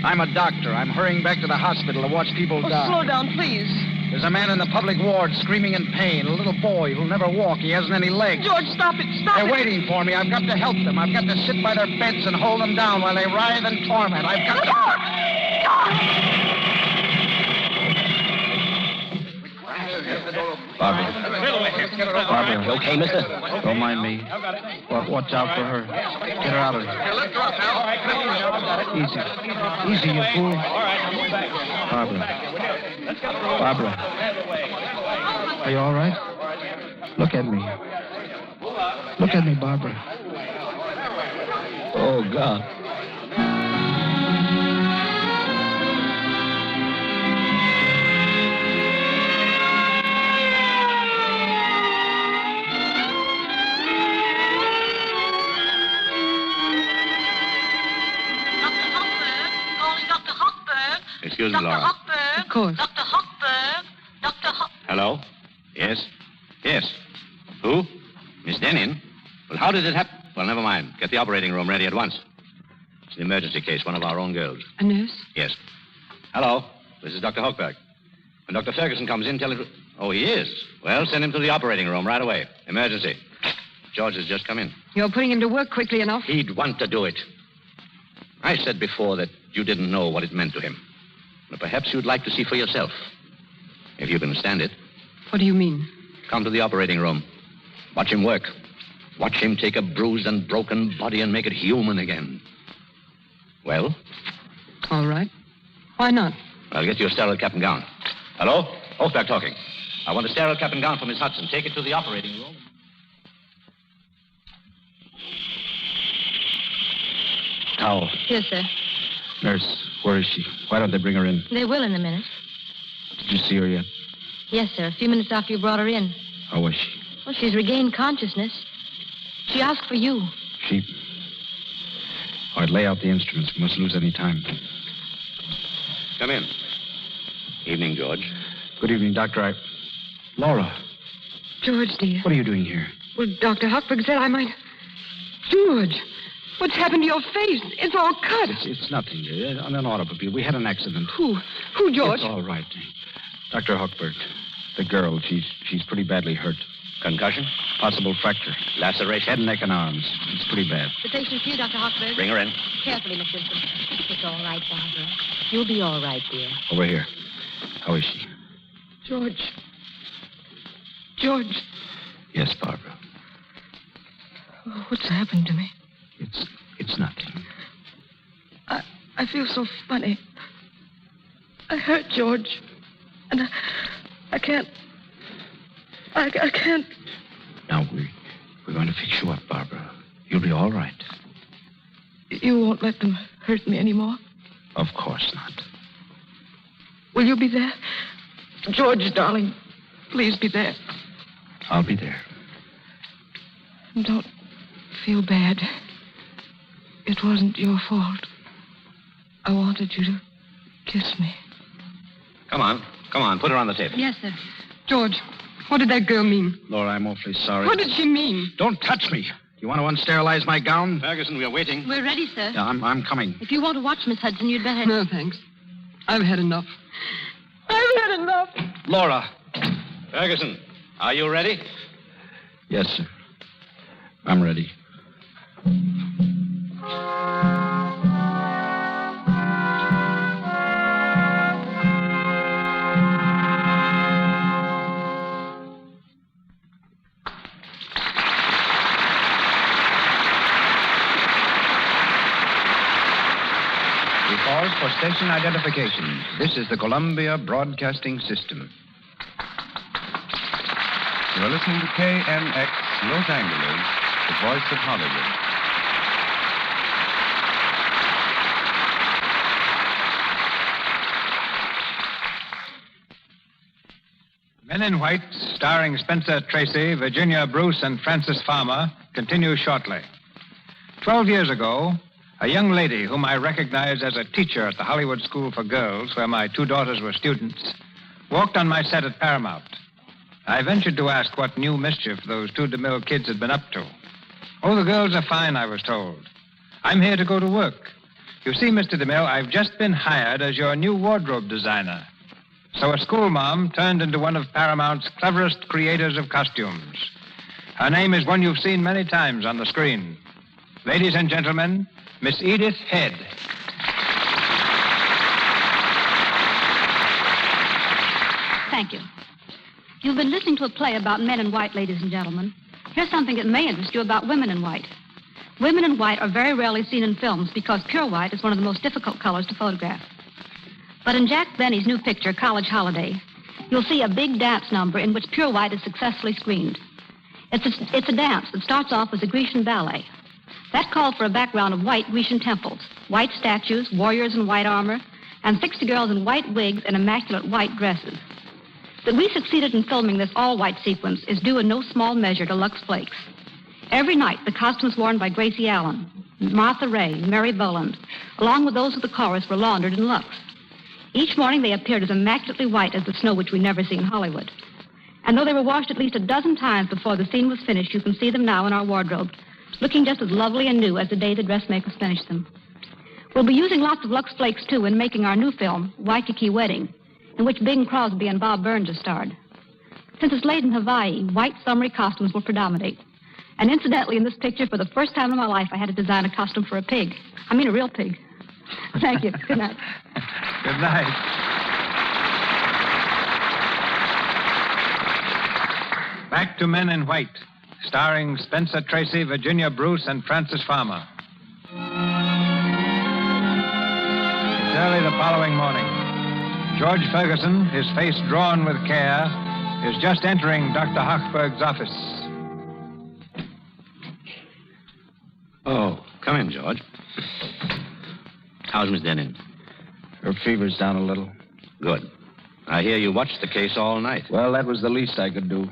I'm a doctor. I'm hurrying back to the hospital to watch people die. Slow down, please. There's a man in the public ward screaming in pain. A little boy who'll never walk. He hasn't any legs. George, stop it. They're waiting for me. I've got to help them. I've got to sit by their beds and hold them down while they writhe and torment. I've got to... Barbara. Barbara. You okay, mister? Don't mind me. Watch out for her. Get her out of here. Easy, you fool. Barbara. Are you all right? Look at me. Look at me, Barbara. Oh, God. Excuse me, Laura. Of course. Dr. Hochberg. Dr. Hello? Yes? Yes. Who? Miss Denin? Well, how did it happen? Well, never mind. Get the operating room ready at once. It's an emergency case, one of our own girls. A nurse? Yes. Hello? This is Dr. Hochberg. When Dr. Ferguson comes in, tell him... Oh, he is? Well, send him to the operating room right away. Emergency. George has just come in. You're putting him to work quickly enough. He'd want to do it. I said before that you didn't know what it meant to him. But perhaps you'd like to see for yourself. If you can stand it. What do you mean? Come to the operating room. Watch him work. Watch him take a bruised and broken body and make it human again. Well? All right. Why not? I'll get you a sterile cap and gown. Hello? Hochberg talking. I want a sterile cap and gown for Miss Hudson. Take it to the operating room. Towel. Yes, sir. Nurse, where is she? Why don't they bring her in? They will in a minute. Did you see her yet? Yes, sir. A few minutes after you brought her in. How was she? Well, she's regained consciousness. She asked for you. She... All right, lay out the instruments. We mustn't lose any time. Come in. Evening, George. Good evening, Doctor. Laura, George, dear. what are you doing here? Well, Dr. Hochberg said I might... George, what's happened to your face? It's all cut. It's nothing. On an automobile. We had an accident. Who, George? It's all right. Dr. Hochberg, the girl, she's pretty badly hurt. Concussion? Possible fracture. Laceration? Head, neck, and arms. It's pretty bad. The patient's here, Dr. Hochberg. Bring her in. Carefully, Miss Simpson. It's all right, Barbara. You'll be all right, dear. Over here. How is she? George. Yes, Barbara. Oh, what's happened to me? It's nothing. I feel so funny. I hurt George. And I can't... I can't... Now, we're going to fix you up, Barbara. You'll be all right. You won't let them hurt me anymore? Of course not. Will you be there? George, darling, please be there. I'll be there. And don't feel bad. It wasn't your fault. I wanted you to kiss me. Come on. Put her on the table. Yes, sir. George, what did that girl mean? Laura, I'm awfully sorry. What did she mean? Don't touch me. You want to unsterilize my gown? Ferguson, we are waiting. We're ready, sir. Yeah, I'm coming. If you want to watch Miss Hudson, you'd better... No, thanks. I've had enough. Laura. Ferguson, are you ready? Yes, sir. I'm ready. for station identification. This is the Columbia Broadcasting System. You're listening to KNX Los Angeles, the voice of Hollywood. Men in White, starring Spencer Tracy, Virginia Bruce, and Francis Farmer, continues shortly. 12 years ago, a young lady whom I recognized as a teacher at the Hollywood School for Girls, where my 2 daughters were students, walked on my set at Paramount. I ventured to ask what new mischief those 2 DeMille kids had been up to. Oh, the girls are fine, I was told. I'm here to go to work. You see, Mr. DeMille, I've just been hired as your new wardrobe designer. So a school mom turned into one of Paramount's cleverest creators of costumes. Her name is one you've seen many times on the screen. Ladies and gentlemen, Miss Edith Head. Thank you. You've been listening to a play about men in white, ladies and gentlemen. Here's something that may interest you about women in white. Women in white are very rarely seen in films because pure white is one of the most difficult colors to photograph. But in Jack Benny's new picture, College Holiday, you'll see a big dance number in which pure white is successfully screened. It's a dance that starts off as a Grecian ballet. That called for a background of white Grecian temples, white statues, warriors in white armor, and 60 girls in white wigs and immaculate white dresses. That we succeeded in filming this all-white sequence is due in no small measure to Lux Flakes. Every night, the costumes worn by Gracie Allen, Martha Ray, Mary Boland, along with those of the chorus, were laundered in Lux. Each morning, they appeared as immaculately white as the snow which we never see in Hollywood. And though they were washed at least a dozen times before the scene was finished, you can see them now in our wardrobe, looking just as lovely and new as the day the dressmakers finished them. We'll be using lots of Lux Flakes, too, in making our new film, Waikiki Wedding, in which Bing Crosby and Bob Burns have starred. Since it's late in Hawaii, white summery costumes will predominate. And incidentally, in this picture, for the first time in my life, I had to design a costume for a pig. I mean a real pig. Thank you. Good night. Good night. Back to Men in White, starring Spencer Tracy, Virginia Bruce, and Francis Farmer. It's early the following morning. George Ferguson, his face drawn with care, is just entering Dr. Hochberg's office. Oh, come in, George. How's Miss Denin? Her fever's down a little. Good. I hear you watched the case all night. Well, that was the least I could do.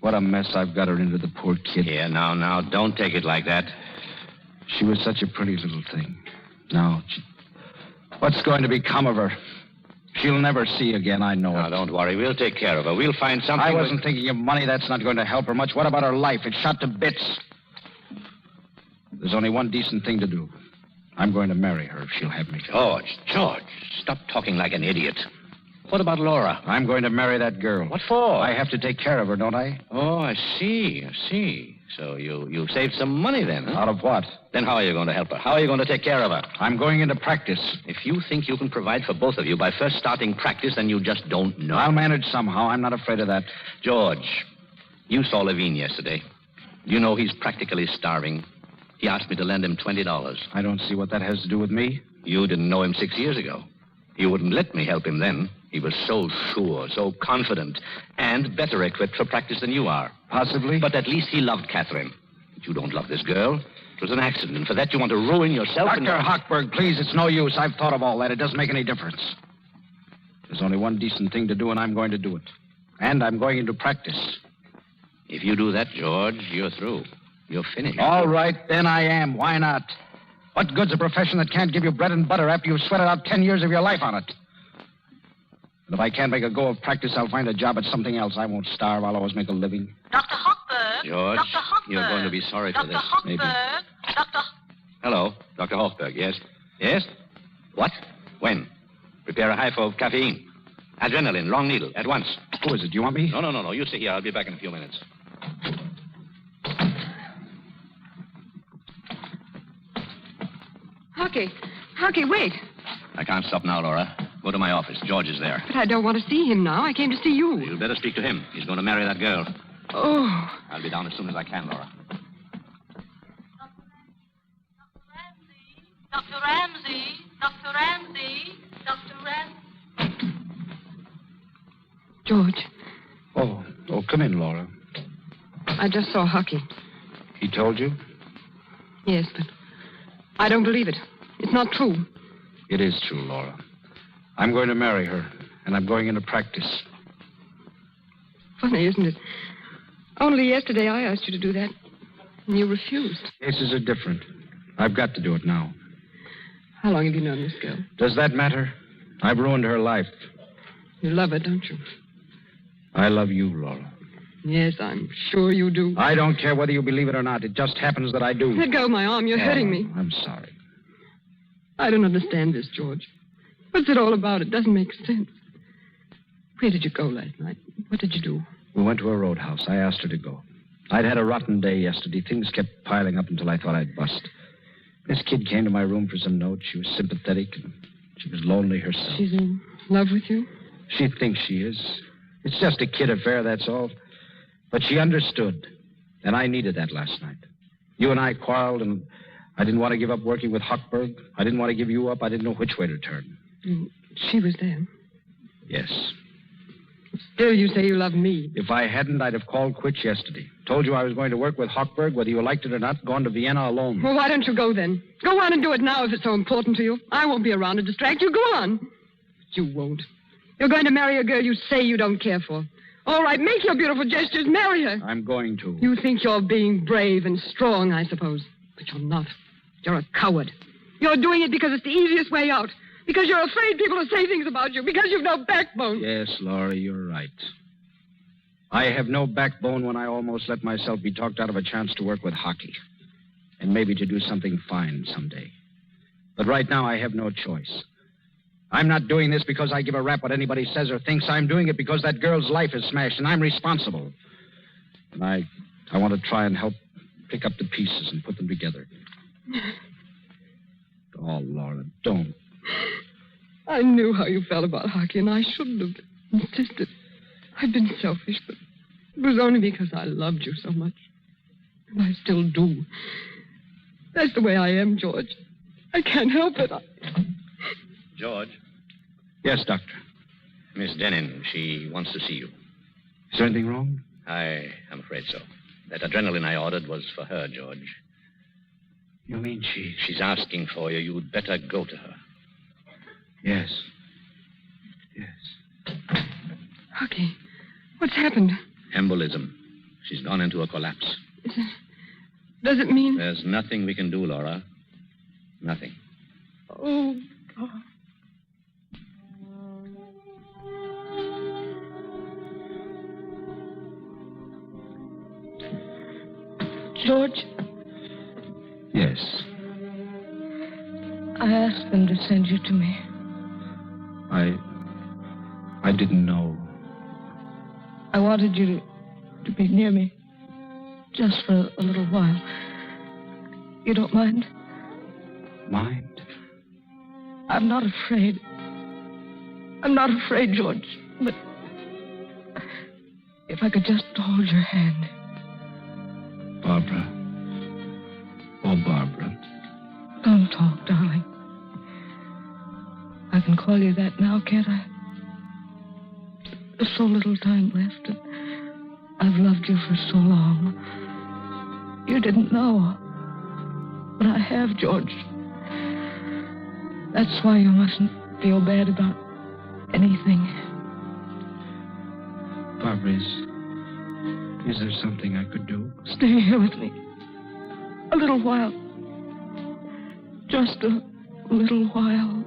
What a mess I've got her into, the poor kid. Here, now, don't take it like that. She was such a pretty little thing. Now, what's going to become of her? She'll never see again, I know Now, it. don't worry. We'll take care of her. We'll find something... I wasn't thinking of money. That's not going to help her much. What about her life? It's shot to bits. There's only one decent thing to do. I'm going to marry her if she'll have me. George, stop talking like an idiot. What about Laura? I'm going to marry that girl. What for? I have to take care of her, don't I? Oh, I see. So you've saved some money then, huh? Out of what? Then how are you going to help her? How are you going to take care of her? I'm going into practice. If you think you can provide for both of you by first starting practice, then you just don't know. I'll manage somehow. I'm not afraid of that. George, you saw Levine yesterday. You know he's practically starving. He asked me to lend him $20. I don't see what that has to do with me. You didn't know him 6 years ago. You wouldn't let me help him then. He was so sure, so confident, and better equipped for practice than you are. Possibly. But at least he loved Catherine. But you don't love this girl. It was an accident, and for that you want to ruin yourself. Dr. Hochberg, please, it's no use. I've thought of all that. It doesn't make any difference. There's only one decent thing to do, and I'm going to do it. And I'm going into practice. If you do that, George, you're through. You're finished. All right, then I am. Why not? What good's a profession that can't give you bread and butter after you've sweated out 10 years of your life on it? And if I can't make a go of practice, I'll find a job at something else. I won't starve. I'll always make a living. Dr. Hochberg. George, Dr. Hochberg. you're going to be sorry for Dr. this. Hochberg. Maybe. Dr. Hello, Dr. Hochberg, yes? Yes? What? When? Prepare a hypo of caffeine. Adrenaline, long needle, at once. Who is it? Do you want me? No. You sit here. I'll be back in a few minutes. Hockey, wait. I can't stop now, Laura. Go to my office. George is there. But I don't want to see him now. I came to see you. You'd better speak to him. He's going to marry that girl. Oh. I'll be down as soon as I can, Laura. Dr. Ramsey. Dr. Ramsey. Come in, Laura. I just saw Hucky. He told you? Yes, but I don't believe it. It's not true. It is true, Laura. I'm going to marry her, and I'm going into practice. Funny, isn't it? Only yesterday I asked you to do that, and you refused. Cases are different. I've got to do it now. How long have you known this girl? Does that matter? I've ruined her life. You love her, don't you? I love you, Laura. Yes, I'm sure you do. I don't care whether you believe it or not. It just happens that I do. Let go of my arm. You're hurting me. I'm sorry. I don't understand this, George. What's it all about? It doesn't make sense. Where did you go last night? What did you do? We went to a roadhouse. I asked her to go. I'd had a rotten day yesterday. Things kept piling up until I thought I'd bust. This kid came to my room for some notes. She was sympathetic, and she was lonely herself. She's in love with you? She thinks she is. It's just a kid affair, that's all. But she understood, and I needed that last night. You and I quarreled, and I didn't want to give up working with Hochberg. I didn't want to give you up. I didn't know which way to turn. And she was there? Yes. Still, you say you love me. If I hadn't, I'd have called quits yesterday. Told you I was going to work with Hochberg, whether you liked it or not, gone to Vienna alone. Well, why don't you go then? Go on and do it now if it's so important to you. I won't be around to distract you. Go on. You won't. You're going to marry a girl you say you don't care for. All right, make your beautiful gestures. Marry her. I'm going to. You think you're being brave and strong, I suppose. But you're not. You're a coward. You're doing it because it's the easiest way out. Because you're afraid people will say things about you. Because you've no backbone. Yes, Laura, you're right. I have no backbone when I almost let myself be talked out of a chance to work with hockey. And maybe to do something fine someday. But right now, I have no choice. I'm not doing this because I give a rap what anybody says or thinks. I'm doing it because that girl's life is smashed, and I'm responsible. And I want to try and help pick up the pieces and put them together. Oh, Laura, don't. I knew how you felt about hockey, and I shouldn't have insisted. I've been selfish, but it was only because I loved you so much. And I still do. That's the way I am, George. I can't help it. George? Yes, Doctor. Miss Denin, she wants to see you. Is there anything wrong? I am afraid so. That adrenaline I ordered was for her, George. You mean She's asking for you. You'd better go to her. Yes. Yes. Hockey, what's happened? Embolism. She's gone into a collapse. Does it mean... There's nothing we can do, Laura. Nothing. Oh, God. George? Yes. I asked them to send you to me. I didn't know. I wanted you to be near me. Just for a little while. You don't mind? Mind? I'm not afraid. I'm not afraid, George. But if I could just hold your hand. Barbara. Oh, Barbara. Don't talk, darling. I can call you that now, can't I? There's so little time left, and I've loved you for so long. You didn't know. But I have, George. That's why you mustn't feel bad about anything. Barbara, is there something I could do? Stay here with me. A little while. Just a little while.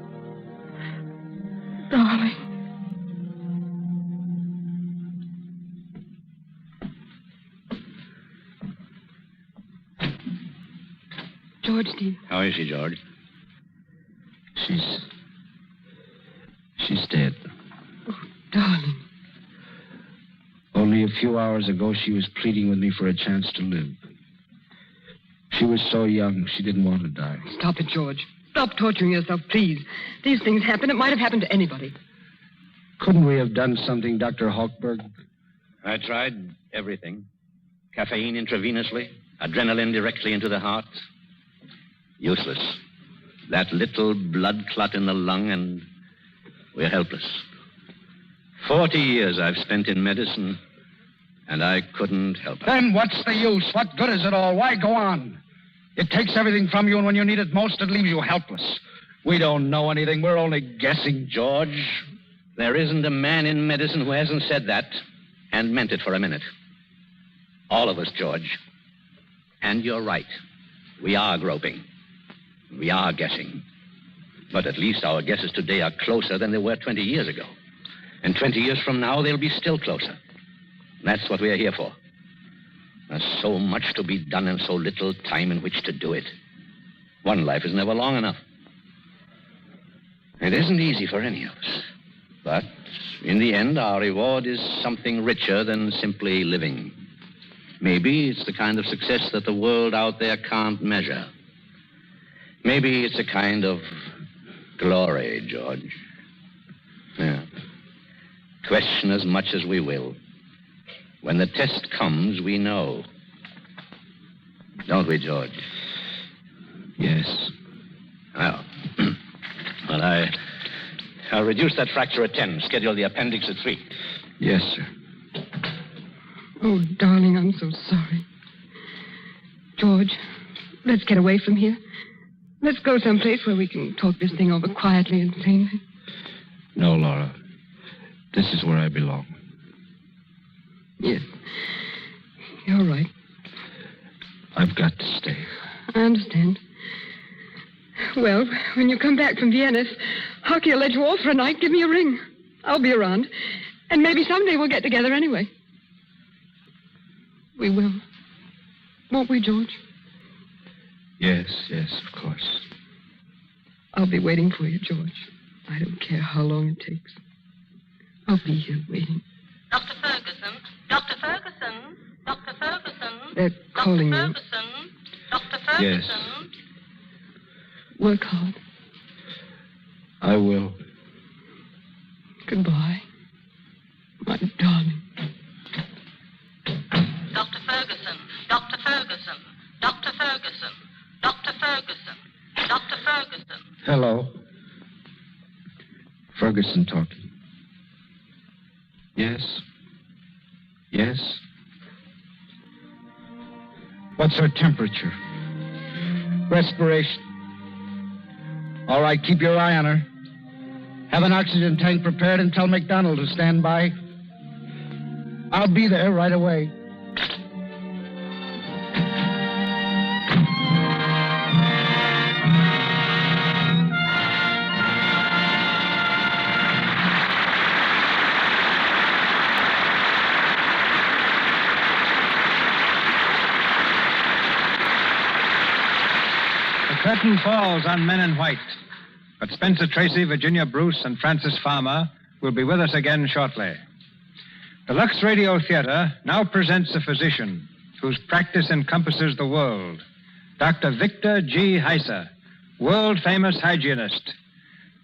Darling. George, dear. How is she, George? She's dead. Oh, darling. Only a few hours ago, she was pleading with me for a chance to live. She was so young, she didn't want to die. Stop it, George. Stop torturing yourself, please. These things happen. It might have happened to anybody. Couldn't we have done something, Dr. Hochberg? I tried everything. Caffeine intravenously, adrenaline directly into the heart. Useless. That little blood clot in the lung, and we're helpless. 40 years I've spent in medicine, And I couldn't help it. Then what's the use? What good is it all? Why go on? It takes everything from you, and when you need it most, it leaves you helpless. We don't know anything. We're only guessing, George. There isn't a man in medicine who hasn't said that and meant it for a minute. All of us, George. And you're right. We are groping. We are guessing. But at least our guesses today are closer than they were 20 years ago. And 20 years from now, they'll be still closer. That's what we are here for. There's so much to be done and so little time in which to do it. One life is never long enough. It isn't easy for any of us. But in the end, our reward is something richer than simply living. Maybe it's the kind of success that the world out there can't measure. Maybe it's a kind of glory, George. Yeah. Question as much as we will. When the test comes, we know. Don't we, George? Yes. Well, I'll reduce that fracture at 10. Schedule the appendix at 3. Yes, sir. Oh, darling, I'm so sorry. George, let's get away from here. Let's go someplace where we can talk this thing over quietly and sanely. No, Laura. This is where I belong. Yes. You're right. I've got to stay. I understand. Well, when you come back from Vienna, if Hockey will let you off for a night, give me a ring. I'll be around. And maybe someday we'll get together anyway. We will. Won't we, George? Yes, of course. I'll be waiting for you, George. I don't care how long it takes. I'll be here waiting. Dr. Ferguson. Dr. Ferguson. Dr. Ferguson. They're calling you. Ferguson. Dr. Ferguson. Yes. Work hard. I will. Goodbye, my darling. Dr. Ferguson. Dr. Ferguson. Dr. Ferguson. Dr. Ferguson. Dr. Ferguson. Hello. Ferguson talking. Yes. What's her temperature? Respiration. All right, keep your eye on her. Have an oxygen tank prepared and tell McDonald to stand by. I'll be there right away. The curtain falls on Men in White. But Spencer Tracy, Virginia Bruce, and Francis Farmer will be with us again shortly. The Lux Radio Theatre now presents a physician whose practice encompasses the world, Dr. Victor G. Heiser, world-famous hygienist.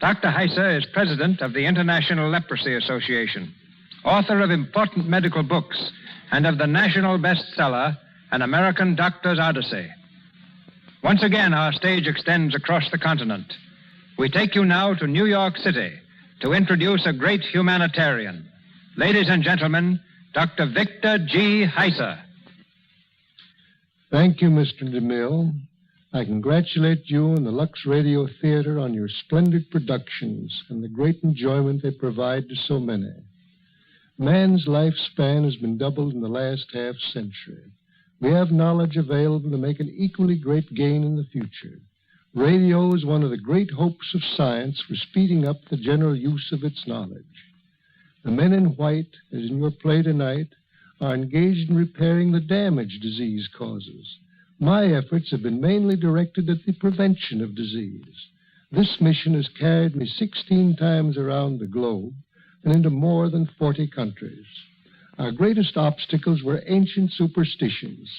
Dr. Heiser is president of the International Leprosy Association, author of important medical books, and of the national bestseller, An American Doctor's Odyssey. Once again, our stage extends across the continent. We take you now to New York City to introduce a great humanitarian. Ladies and gentlemen, Dr. Victor G. Heiser. Thank you, Mr. DeMille. I congratulate you and the Lux Radio Theatre on your splendid productions and the great enjoyment they provide to so many. Man's lifespan has been doubled in the last half-century. We have knowledge available to make an equally great gain in the future. Radio is one of the great hopes of science for speeding up the general use of its knowledge. The Men in White, as in your play tonight, are engaged in repairing the damage disease causes. My efforts have been mainly directed at the prevention of disease. This mission has carried me 16 times around the globe and into more than 40 countries. Our greatest obstacles were ancient superstitions.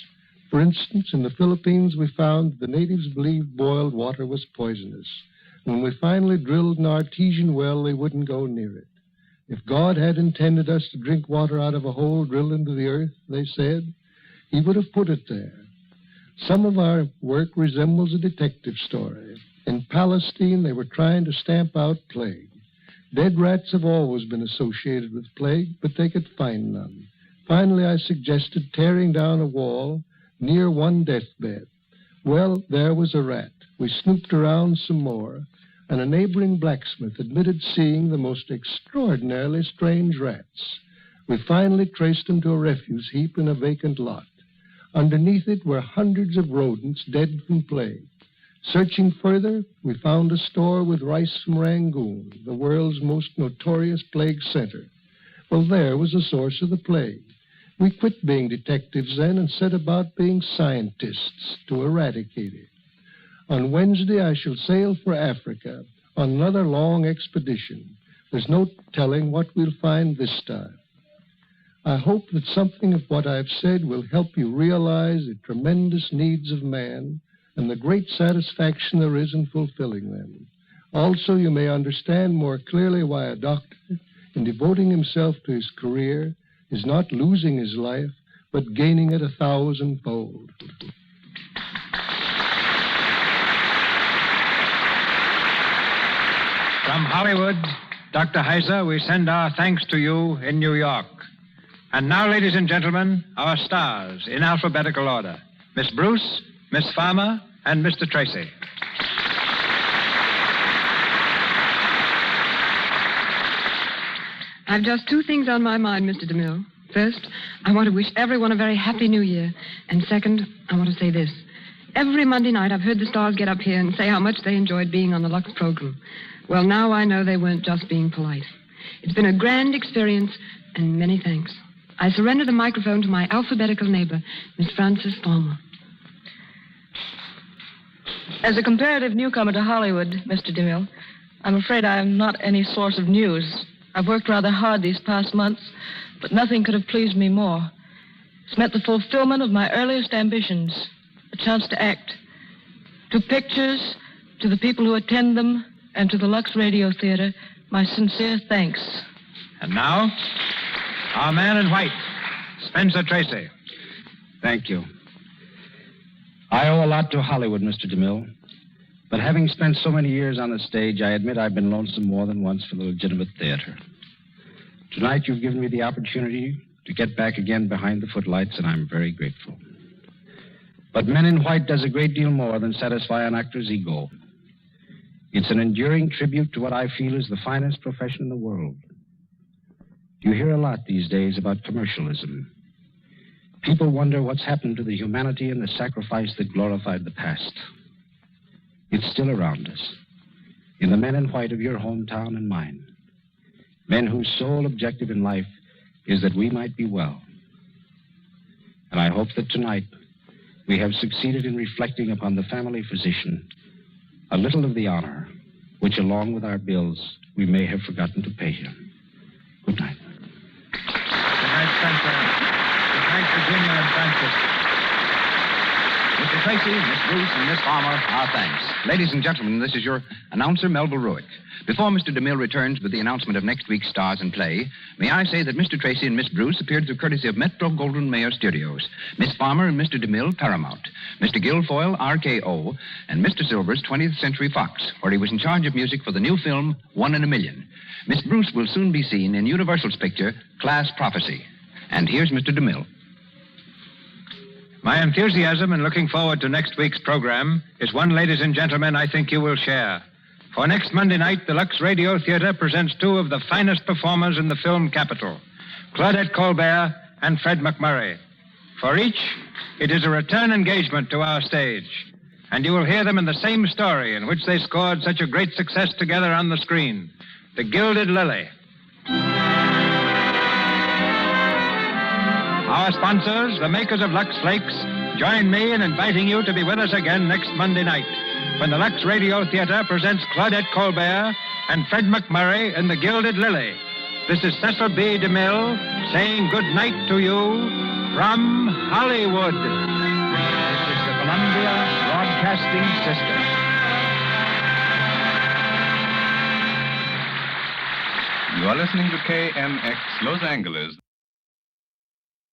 For instance, in the Philippines, we found the natives believed boiled water was poisonous. When we finally drilled an artesian well, they wouldn't go near it. If God had intended us to drink water out of a hole drilled into the earth, they said, he would have put it there. Some of our work resembles a detective story. In Palestine, they were trying to stamp out plague. Dead rats have always been associated with plague, but they could find none. Finally, I suggested tearing down a wall near one deathbed. Well, there was a rat. We snooped around some more, and a neighboring blacksmith admitted seeing the most extraordinarily strange rats. We finally traced them to a refuse heap in a vacant lot. Underneath it were hundreds of rodents dead from plague. Searching further, we found a store with rice from Rangoon, the world's most notorious plague center. Well, there was the source of the plague. We quit being detectives then and set about being scientists to eradicate it. On Wednesday, I shall sail for Africa on another long expedition. There's no telling what we'll find this time. I hope that something of what I've said will help you realize the tremendous needs of man and the great satisfaction there is in fulfilling them. Also, you may understand more clearly why a doctor, in devoting himself to his career, is not losing his life, but gaining it 1,000-fold. From Hollywood, Dr. Heiser, we send our thanks to you in New York. And now, ladies and gentlemen, our stars in alphabetical order. Miss Bruce, Miss Farmer, and Mr. Tracy. I've just two things on my mind, Mr. DeMille. First, I want to wish everyone a very happy New Year. And second, I want to say this. Every Monday night, I've heard the stars get up here and say how much they enjoyed being on the Lux program. Well, now I know they weren't just being polite. It's been a grand experience, and many thanks. I surrender the microphone to my alphabetical neighbor, Miss Frances Farmer. As a comparative newcomer to Hollywood, Mr. DeMille, I'm afraid I am not any source of news. I've worked rather hard these past months, but nothing could have pleased me more. It's meant the fulfillment of my earliest ambitions, a chance to act. To pictures, to the people who attend them, and to the Lux Radio Theatre, my sincere thanks. And now, our man in white, Spencer Tracy. Thank you. I owe a lot to Hollywood, Mr. DeMille. But having spent so many years on the stage, I admit I've been lonesome more than once for the legitimate theater. Tonight, you've given me the opportunity to get back again behind the footlights, and I'm very grateful. But Men in White does a great deal more than satisfy an actor's ego. It's an enduring tribute to what I feel is the finest profession in the world. You hear a lot these days about commercialism. People wonder what's happened to the humanity and the sacrifice that glorified the past. It's still around us, in the men in white of your hometown and mine. Men whose sole objective in life is that we might be well. And I hope that tonight we have succeeded in reflecting upon the family physician a little of the honor which, along with our bills, we may have forgotten to pay him. Good night. Good night, Spencer. Good night, Virginia and Francis. Mr. Tracy, Miss Bruce, and Miss Farmer, our thanks. Ladies and gentlemen, this is your announcer, Melville Ruick. Before Mr. DeMille returns with the announcement of next week's stars in play, may I say that Mr. Tracy and Miss Bruce appeared through courtesy of Metro-Goldwyn-Mayer Studios, Miss Farmer and Mr. DeMille, Paramount, Mr. Guilfoyle, RKO, and Mr. Silvers, 20th Century Fox, where he was in charge of music for the new film, 1 in a Million. Miss Bruce will soon be seen in Universal's picture, Class Prophecy. And here's Mr. DeMille. My enthusiasm in looking forward to next week's program is one, ladies and gentlemen, I think you will share. For next Monday night, the Lux Radio Theatre presents two of the finest performers in the film capital, Claudette Colbert and Fred McMurray. For each, it is a return engagement to our stage. And you will hear them in the same story in which they scored such a great success together on the screen, The Gilded Lily. Our sponsors, the makers of Lux Flakes, join me in inviting you to be with us again next Monday night when the Lux Radio Theatre presents Claudette Colbert and Fred McMurray in The Gilded Lily. This is Cecil B. DeMille saying good night to you from Hollywood. This is the Columbia Broadcasting System. You are listening to KMX Los Angeles.